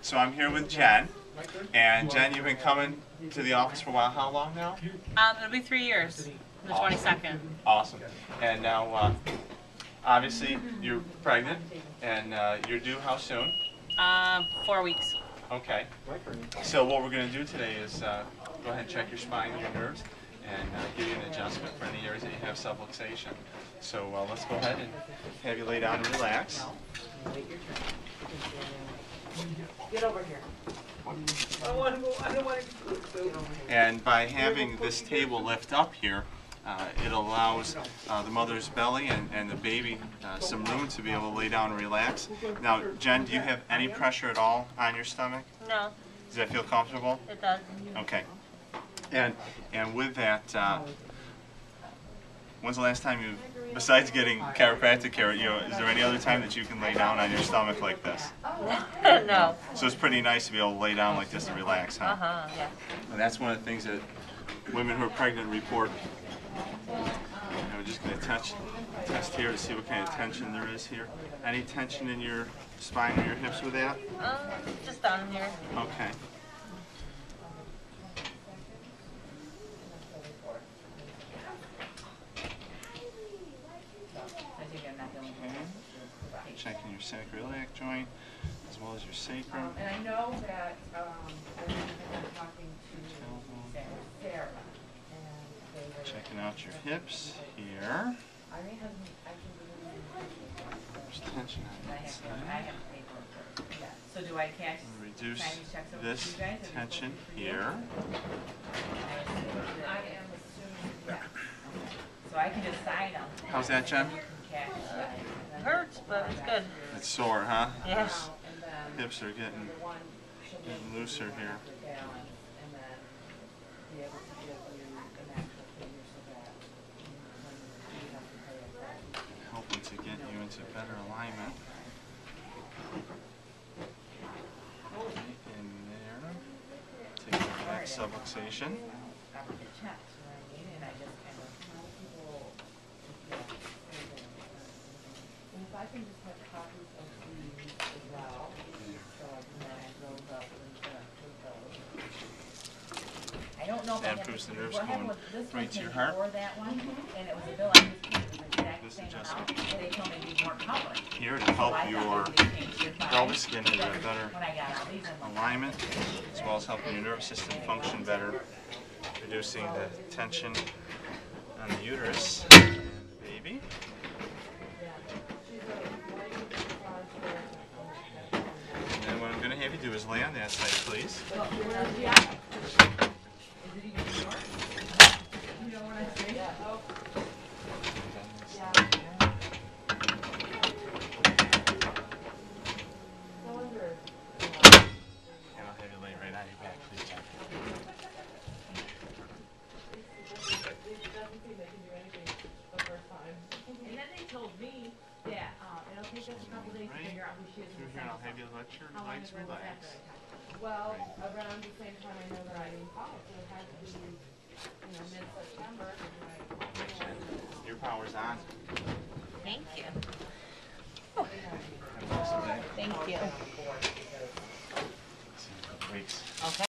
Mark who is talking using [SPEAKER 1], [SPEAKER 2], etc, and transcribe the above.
[SPEAKER 1] So I'm here with Jen, and Jen, you've been coming to the office for a while. How long now?
[SPEAKER 2] It'll be 3 years, the 22nd.
[SPEAKER 1] Awesome. And now, obviously, you're pregnant, and you're due how soon?
[SPEAKER 2] 4 weeks.
[SPEAKER 1] Okay. So what we're going to do today is go ahead and check your spine and your nerves, and give you an adjustment for any areas that you have subluxation. So let's go ahead and have you lay down and relax.
[SPEAKER 3] Get over here. I don't want to go.
[SPEAKER 1] And by having this table lift up here, it allows the mother's belly and the baby some room to be able to lay down and relax. Now, Jen, do you have any pressure at all on your stomach?
[SPEAKER 2] No.
[SPEAKER 1] Does that feel comfortable?
[SPEAKER 2] It does.
[SPEAKER 1] Okay. And with that, when's the last time you, besides getting chiropractic care, is there any other time that you can lay down on your stomach like this?
[SPEAKER 2] No.
[SPEAKER 1] So it's pretty nice to be able to lay down like this and relax, huh?
[SPEAKER 2] Yeah.
[SPEAKER 1] And that's one of the things that women who are pregnant report. We're just going to test here to see what kind of tension there is here. Any tension in your spine or your hips with that?
[SPEAKER 2] Just down here.
[SPEAKER 1] Okay. Checking your sacroiliac joint as well as your sacrum.
[SPEAKER 3] And I know that I'm talking to Sarah.
[SPEAKER 1] Checking out your hips here. There's tension on that side.
[SPEAKER 3] So do I catch?
[SPEAKER 1] Reduce this tension here.
[SPEAKER 3] I am assuming that. So I can just sign them.
[SPEAKER 1] How's that, Jen?
[SPEAKER 2] It hurts, but it's good.
[SPEAKER 1] It's sore, huh?
[SPEAKER 2] Yeah.
[SPEAKER 1] Hips are getting looser here. Helping to get you into better alignment. In there. Take the back subluxation.
[SPEAKER 3] I can just have copies of these as well, so I can match those up with those. I don't know if
[SPEAKER 1] That
[SPEAKER 3] I
[SPEAKER 1] improves the
[SPEAKER 3] have
[SPEAKER 1] nerves
[SPEAKER 3] what happened
[SPEAKER 1] going
[SPEAKER 3] was this
[SPEAKER 1] right
[SPEAKER 3] was
[SPEAKER 1] to your
[SPEAKER 3] maybe
[SPEAKER 1] heart.
[SPEAKER 3] before that one, and it was a bill I just paid the exact
[SPEAKER 1] This
[SPEAKER 3] same
[SPEAKER 1] adjustment.
[SPEAKER 3] amount, and they told me these weren't covering.
[SPEAKER 1] Here to
[SPEAKER 3] So
[SPEAKER 1] help
[SPEAKER 3] I thought
[SPEAKER 1] your
[SPEAKER 3] maybe they changed your file.
[SPEAKER 1] pelvis get into a
[SPEAKER 3] Then
[SPEAKER 1] better
[SPEAKER 3] when I got all these, I'm like,
[SPEAKER 1] alignment, as well as helping your nervous system function better, reducing the tension on the uterus and the baby. And then what I'm going to have you do is lay on that side, please. And I'll have you lay right on your back, please, Jen.
[SPEAKER 3] and then they told me that it'll take us a couple days to figure out who she is.
[SPEAKER 1] Through here, and I'll have you let your legs relax.
[SPEAKER 3] Well, around the same time I know that I didn't call, so it had to be, mid-September.
[SPEAKER 1] Your power's on.
[SPEAKER 2] Thank you.
[SPEAKER 1] Have a awesome day.
[SPEAKER 2] Thank you.
[SPEAKER 1] See you in a couple weeks.
[SPEAKER 2] Okay.